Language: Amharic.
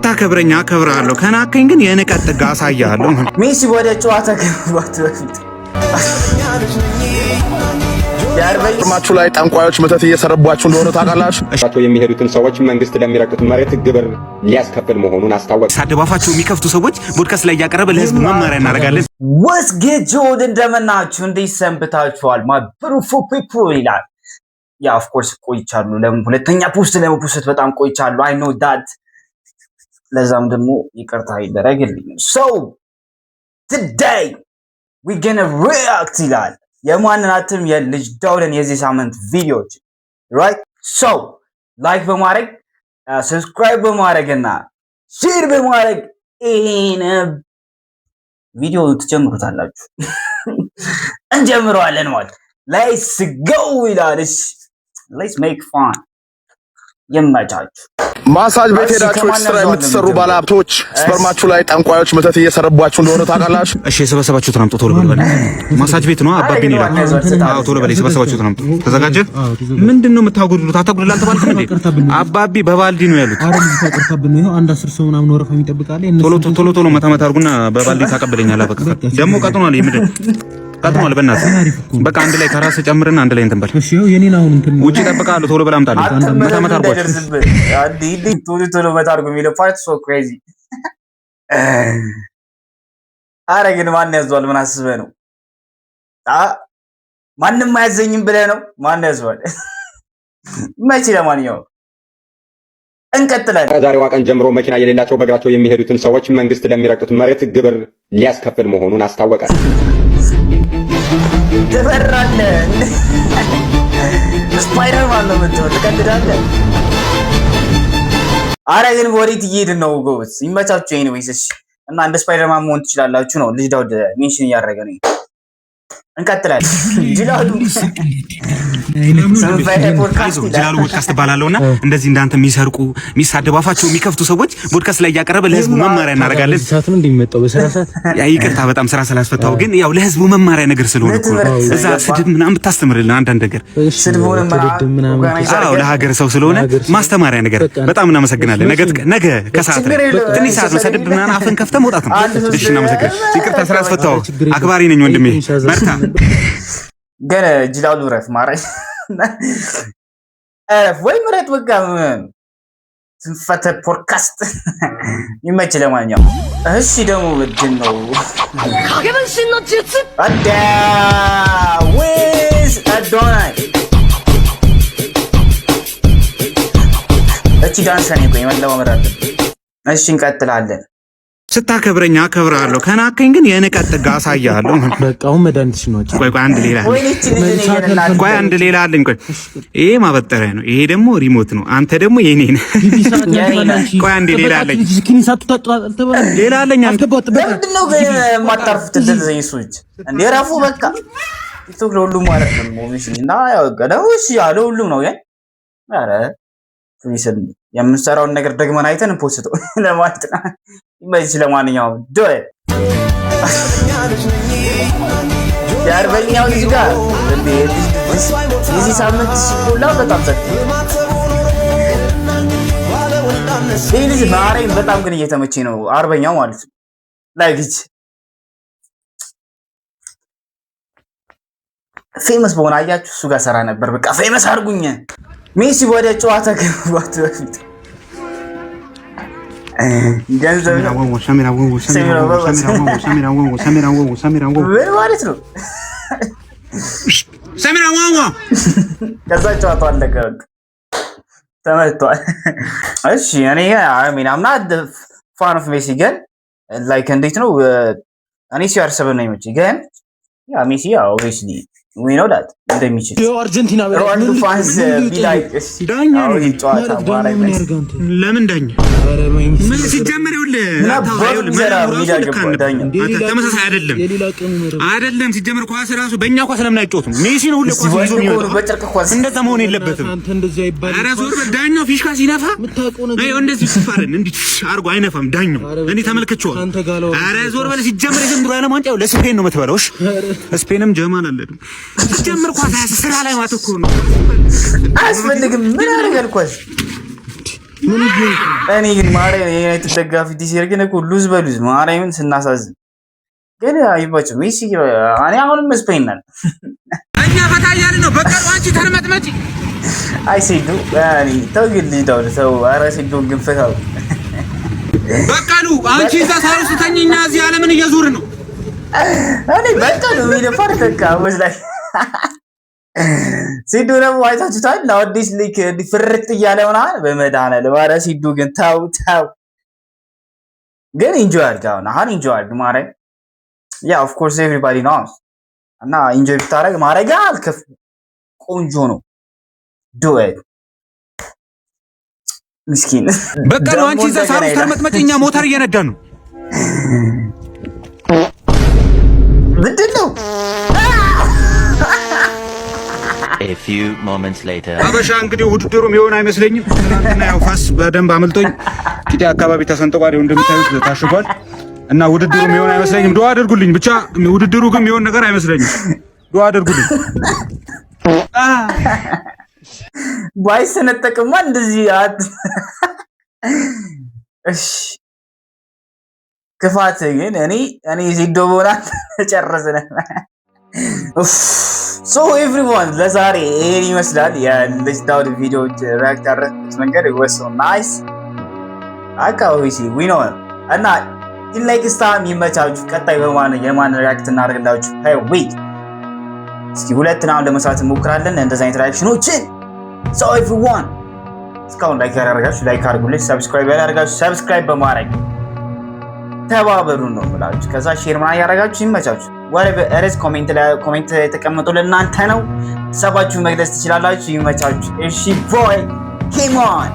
ስታከብረኛ አከብራለሁ ከናከኝ ግን የንቀት ጥግ አሳያለሁ። ሜሲ ወደ ጨዋታ ከመግባቱ በፊት ያርበይማችሁ ላይ ጠንቋዮች መተት እየሰረቧችሁ እንደሆነ ታውቃላችሁ። እሻቸው የሚሄዱትን ሰዎች መንግስት ለሚረግጡት መሬት ግብር ሊያስከፍል መሆኑን አስታወቀ። ሳደባፋቸው የሚከፍቱ ሰዎች ፖድካስት ላይ ያቀረበ ለህዝብ መማሪያ እናደርጋለን። ወስጌጆድ እንደመናችሁ እንዴት ሰንብታችኋል? ማብሩፉ ፒፕል ይላል። ያ ኦፍ ኮርስ ቆይቻለሁ። ለምን ሁለተኛ ፖስት ለመፖስት በጣም ቆይቻለሁ። አይ ኖ ዳት ለዛም ደግሞ ይቅርታ ይደረግልኝ። ሶ today we gonna react ይላል የማንናትም የልጅ ዳውልን የዚህ ሳምንት ቪዲዮዎች right so ላይክ በማድረግ ሰብስክራይብ በማድረግና ሼር በማድረግ ይሄን ቪዲዮ ትጀምሩታላችሁ። እንጀምረዋለን ማለት let's go ይላል። let's make fun የማቻችሁ ማሳጅ ቤት ሄዳችሁ ኤክስትራ የምትሰሩ ባለሀብቶች ስፐርማችሁ ላይ ጠንቋዮች መተት እየሰረቧችሁ እንደሆነ ታውቃላችሁ። እሺ የሰበሰባችሁትን አምጡ ቶሎ በል። ማሳጅ ቤት ነው አባቢን ይላል። አዎ ቶሎ በል የሰበሰባችሁትን አምጡ። ተዘጋጀ? ምንድነው የምታጎድሉት? አታጉድሉ አልተባልክም እንዴ? አባቢ በባልዲ ነው ያሉት። አረም ተቀርታብን ነው አንድ 10 ሰው ምናምን ወረፋ የሚጠብቃል። ቶሎ መታ አድርጉና በባልዲ ታቀበለኛለህ። በቃ ደግሞ ቀጥኗል። ይምድ ቀጥኗል። በእናትህ በቃ አንድ ላይ ከራስ ጨምርና አንድ ላይ እንትን በል። እሺ የኔ ነው እንትን ውጪ እጠብቅሃለሁ። ቶሎ በል አምጣልኝ። መታ አድርጓችሁ ቶሎ መታ አድርጉ የሚለው ፓርት ሶ ክሬዚ። አረ ግን ማን ያዟል? ምን አስበህ ነው? ማንም አያዘኝም ብለህ ነው? ማን ያዟል? መቼ ለማንኛውም እንቀጥላለን። ከዛሬዋ ቀን ጀምሮ መኪና የሌላቸው በእግራቸው የሚሄዱትን ሰዎች መንግስት ለሚረግጡት መሬት ግብር ሊያስከፍል መሆኑን አስታወቀ። ትበራለህ ስፓይደርማን ነው የምትሆን፣ ትቀልዳለህ። አረ ግን ወዴት እየሄድን ነው ጎበዝ? ይመቻችሁ። ኤኒዌይስ እሺ፣ እና እንደ ስፓይደርማን መሆን ትችላላችሁ ነው ልጅ ዳውድ ሜንሽን እያደረገ ነው። እንቀጥላለን። ጅላሉ ፖድካስት ባላለውና እንደዚህ እንዳንተ የሚሰርቁ የሚሳደባፋቸው የሚከፍቱ ሰዎች ፖድካስት ላይ ያቀረበ ለህዝቡ መማሪያ እናደርጋለን። ሰዓት ነው እንደሚመጣው በሰራሳት ያ ይቅርታ በጣም ስራ ስላስፈታው ግን ያው ለህዝቡ መማሪያ ነገር ስለሆነ እኮ እዛ ስድብ ምናምን ብታስተምርልን አንዳንድ ነገር ስድቡን ምናምን አዎ ለሀገር ሰው ስለሆነ ማስተማሪያ ነገር በጣም እናመሰግናለን። ነገ ከሰዓት ላይ ትንሽ ሰዓት ነው ስድብ ምናምን አፍን ከፍተህ መውጣት ነው። እሺ እናመሰግናለን። ይቅርታ ስራ አስፈታው። አክባሪ ነኝ ወንድሜ በርታ። ገና ጅላሉ ረፍ ማራይ ወይ ምረት በቃ ስንፈተ ፖድካስት ይመች። ለማንኛውም እሺ ደግሞ ምንድን ነው አዳ ወይስ አዶናይ እቺ ዳንስ ነው ቆይ መለማመድ አለብን። እሺ እንቀጥላለን። ስታከብረኛ አከብራለሁ ከናከኝ ግን የንቀት ጥግ አሳያለሁ። በቃ አሁን መድኃኒትሽ ነው። ቆይ አንድ ሌላ አለኝ። ቆይ ይሄ ማበጠሪያ ነው፣ ይሄ ደግሞ ሪሞት ነው፣ አንተ ደግሞ የኔ ነህ። ቆይ አንድ ሌላ አለኝ። ሌላ አለኝ። አንተ ምንድን ነው ግን የማታርፉት? እንደዚህ ሰዎች እንደ ረፉ በቃ ቲክቶክ ለሁሉም ማለት ነው ሞቪሽን እና ያው ገዳውሽ ያለ ሁሉም ነው። ኧረ ፍሪስን የምንሰራውን ነገር ደግመን አይተን ፖስተው ለማለት ነው። ይመች። ለማንኛውም ዶይ ያርበኛው ልጅ ጋር የዚህ ሳምንት ሲቆላ በጣም ሰጥ ይህ ልጅ ማረኝ በጣም ግን እየተመቸኝ ነው። አርበኛው ማለት ነው ላይክ ፌመስ በሆነ አያችሁ እሱ ጋር ሰራ ነበር። በቃ ፌመስ አድርጉኝ። ሜሲ ወደ ጨዋታ ከመግባቱ በፊት ማለት ነው ሰሚራ ዋዋ ከዛ ጨዋታው አለቀ፣ ተመቷል። እሺ እኔ አምና ፋን ኦፍ ሜሲ ግን ላይክ እንዴት ነው እኔ ሲያርሰብ ነው የሚመች ግን ያ ሜሲ ኦብቪስሊ we know that እንደሚችል የአርጀንቲና ሮናልዶ ፋንስ ቢላይ ዳኛ ለምን ዳኛ ምን ሲጀመር ተመሳሳይ አይደለም ሲጀመር ኳስ ራሱ በእኛ ኳስ ለምን አይጮቱም? ሜሲ ነው ሁሉ ኳስ ይዞ የሚወጣው እንደዛ መሆን የለበትም። ኧረ ዞር በል ዳኛው ፊሽካ ሲነፋ እንደዚህ ሲፋረን እንዲህ አርጎ አይነፋም ዳኛው። እኔ ተመልክቼዋለሁ። ኧረ ዞር በል ሲጀመር የዘንድሮ ዓለም ዋንጫ ለስፔን ነው የምትበላው። ስፔንም ጀማል አለ ሲጀመር ኳስ ስራ ላይ ማተኮር ነው። አያስፈልግም። ምን ያደርጋል ኳስ እኔ ግን ማርያም የዩናይትድ ደጋፊ ዲሲር ግን እኮ ሉዝ በሉዝ ማርያምን ስናሳዝን ግን አይባጭ ሜሲ እኔ አሁንም ስፔን ነን እኛ ፈታ እያልን ነው። በቃ አንቺ ተርመጥመጪ አይ ሲዱ እኔ ተው ግን ሊዳው ተው ኧረ ሲዱን ግን ፈታው በቃሉ አንቺ እዛ ሳይውስ ተኝኛ እዚህ ዓለምን እየዞርን ነው። እኔ በቃሉ የሚደፋር ተካ ወዝላይ ሲዱ ደግሞ አይታችሁታል። ለአዲስ ሊክ ዲፍርት እያለ ሆናል በመዳነ ለባረ ሲዱ ግን ታው ግን ኢንጆይ አድርጋው አሁን ኢንጆይ አድርግ ማርያም ያ ኦፍ ኮርስ ኤቭሪባዲ ኖውስ እና ኢንጆይ ብታረግ ማረጋ አልከፍ ቆንጆ ነው ዱ ኢት ምስኪን በቃሉ አንቺ እዛ ሳይውስ ተርመጥመጪኛ ሞተር እየነዳን ነው። ምንድን ነው A few moments later አበሻ እንግዲህ ውድድሩም ይሆን አይመስለኝም። ትናንትና ያው ፋስ በደንብ አመልጦኝ ቂጤ አካባቢ ተሰንጥቋል እንደምታዩት ታሽጓል እና ውድድሩም ይሆን አይመስለኝም። ዱአ አድርጉልኝ ብቻ ውድድሩ ግን ይሆን ነገር አይመስለኝም። ዱአ አድርጉልኝ። ባይስ ነጠቅማ እንደዚህ እሺ ክፋት ግን እኔ ዚዶ ቦና ተጨረሰነ ሶ ኤቭሪዋን ለዛሬ ይሄን ይመስላል የልጅ ዳውድ ቪዲዮዎች ሪአክት ያደረኩት መንገድ ወሶ ናይስ አካውሲ ዊ ኖ እና ኔክስት ታይም ይመቻችሁ። ቀጣይ የማን ሪአክት እናደርግላችሁ ዌት እስኪ ሁለትና ለመስራት እንሞክራለን እንደዛ አይነት ሪአክሽኖችን ሶ ኤቭሪዋን እስካሁን ላይክ ያደረጋችሁ ላይክ አድርጉልኝ፣ ሰብስክራይብ ያደረጋችሁ ሰብስክራይብ በማድረግ ተባበሩን ነው የምላችሁ። ከዛ ሼር ምናምን ያደረጋችሁ ይመቻችሁ። ወሬስ ኮሜንት የተቀመጡ ለእናንተ ነው። ሀሳባችሁን መግለጽ ትችላላችሁ። ይመቻችሁ። እሺ ቦይ ኬም ኦን